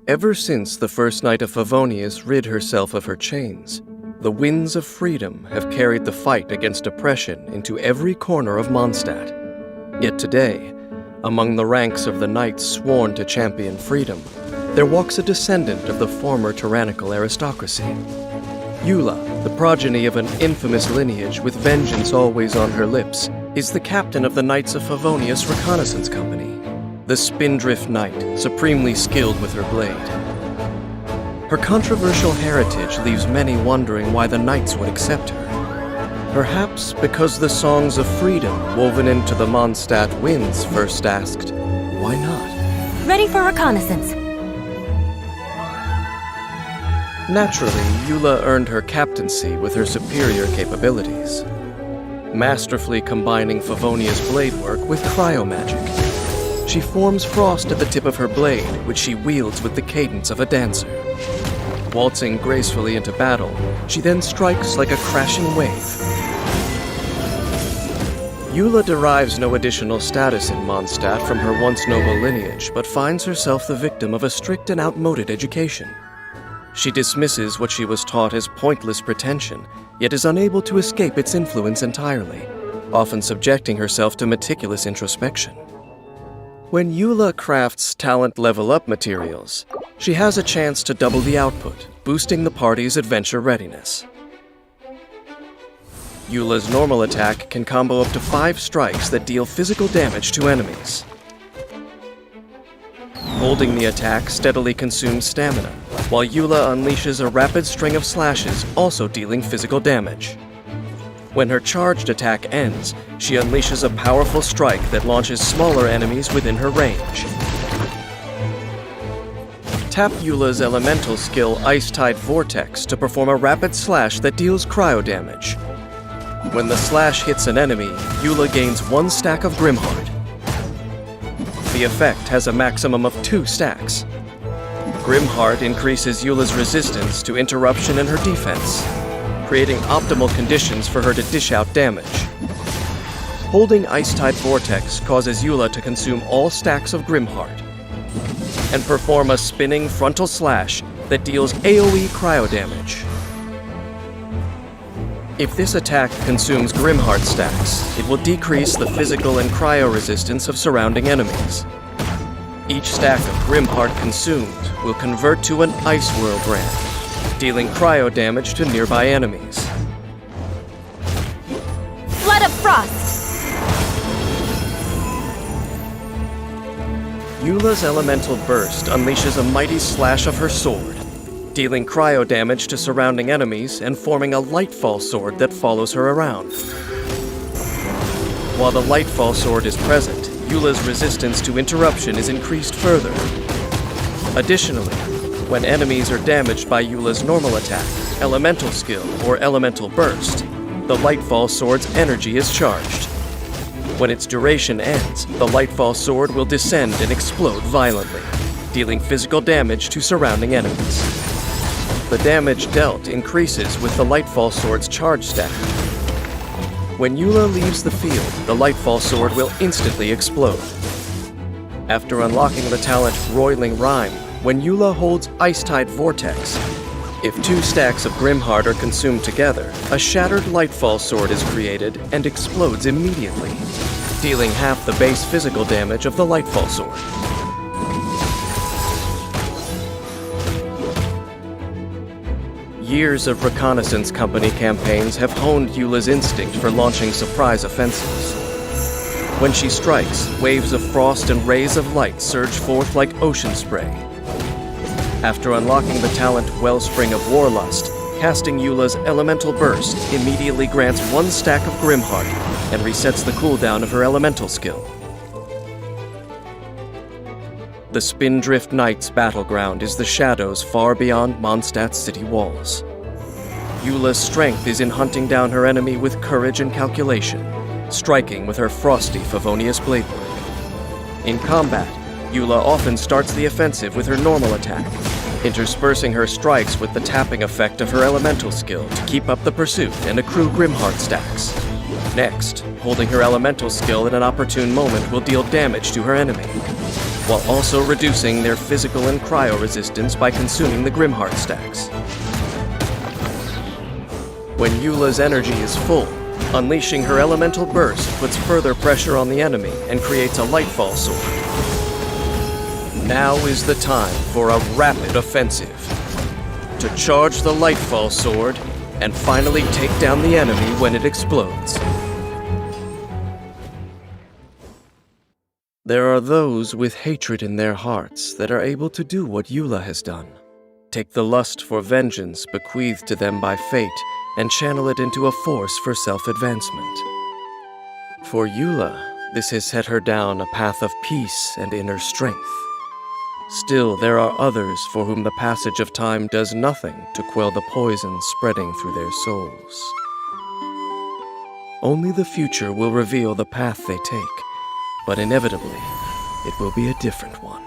Ever since the first night of Favonius rid herself of her chains, the winds of freedom have carried the fight against oppression into every corner of Mondstadt. Yet today, among the ranks of the knights sworn to champion freedom, there walks a descendant of the former tyrannical aristocracy. Eula, the progeny of an infamous lineage with vengeance always on her lips, is the captain of the Knights of Favonius Reconnaissance Company, the Spindrift Knight, supremely skilled with her blade. Her controversial heritage leaves many wondering why the Knights would accept her. Perhaps because the songs of freedom woven into the Mondstadt winds first asked, why not? Ready for reconnaissance. Naturally, Eula earned her captaincy with her superior capabilities, masterfully combining Favonia's blade work with cryomagic. She forms frost at the tip of her blade, which she wields with the cadence of a dancer. Waltzing gracefully into battle, she then strikes like a crashing wave. Eula derives no additional status in Mondstadt from her once noble lineage, but finds herself the victim of a strict and outmoded education. She dismisses what she was taught as pointless pretension, yet is unable to escape its influence entirely, often subjecting herself to meticulous introspection. When Eula crafts talent level-up materials, she has a chance to double the output, boosting the party's adventure readiness. Eula's normal attack can combo up to 5 strikes that deal physical damage to enemies. Holding the attack steadily consumes stamina, while Eula unleashes a rapid string of slashes, also dealing physical damage. When her charged attack ends, she unleashes a powerful strike that launches smaller enemies within her range. Tap Eula's elemental skill Ice-Tide Vortex to perform a rapid slash that deals cryo damage. When the slash hits an enemy, Eula gains 1 stack of Grimheart. The effect has a maximum of 2 stacks. Grimheart increases Eula's resistance to interruption in her defense, creating optimal conditions for her to dish out damage. Holding Ice-Tide Vortex causes Eula to consume all stacks of Grimheart and perform a spinning frontal slash that deals AoE cryo damage. If this attack consumes Grimheart stacks, it will decrease the physical and cryo resistance of surrounding enemies. Each stack of Grimheart consumed will convert to an Ice Whirlbrand, dealing cryo damage to nearby enemies. Flood of Frost! Eula's elemental burst unleashes a mighty slash of her sword, dealing cryo damage to surrounding enemies and forming a Lightfall sword that follows her around. While the Lightfall sword is present, Eula's resistance to interruption is increased further. Additionally, when enemies are damaged by Eula's normal attack, elemental skill, or elemental burst, the Lightfall sword's energy is charged. When its duration ends, the Lightfall sword will descend and explode violently, dealing physical damage to surrounding enemies. The damage dealt increases with the Lightfall sword's charge stack. When Eula leaves the field, the Lightfall sword will instantly explode. After unlocking the talent Roiling Rhyme, when Eula holds Ice-Tide Vortex, if 2 stacks of Grimheart are consumed together, a shattered Lightfall sword is created and explodes immediately, dealing half the base physical damage of the Lightfall sword. Years of Reconnaissance Company campaigns have honed Eula's instinct for launching surprise offensives. When she strikes, waves of frost and rays of light surge forth like ocean spray. After unlocking the talent Wellspring of Warlust, casting Eula's Elemental Burst immediately grants 1 stack of Grimheart and resets the cooldown of her elemental skill. The Spindrift Knight's battleground is the shadows far beyond Mondstadt's city walls. Eula's strength is in hunting down her enemy with courage and calculation, striking with her frosty Favonius blade work. In combat, Eula often starts the offensive with her normal attack, interspersing her strikes with the tapping effect of her elemental skill to keep up the pursuit and accrue Grimheart stacks. Next, holding her elemental skill at an opportune moment will deal damage to her enemy. while also reducing their physical and cryo resistance by consuming the Grimheart stacks. When Eula's energy is full, unleashing her elemental burst puts further pressure on the enemy and creates a Lightfall sword. Now is the time for a rapid offensive. To charge the Lightfall sword and finally take down the enemy when it explodes. There are those with hatred in their hearts that are able to do what Eula has done. Take the lust for vengeance bequeathed to them by fate and channel it into a force for self-advancement. For Eula, this has set her down a path of peace and inner strength. Still, there are others for whom the passage of time does nothing to quell the poison spreading through their souls. Only the future will reveal the path they take, but inevitably, it will be a different one.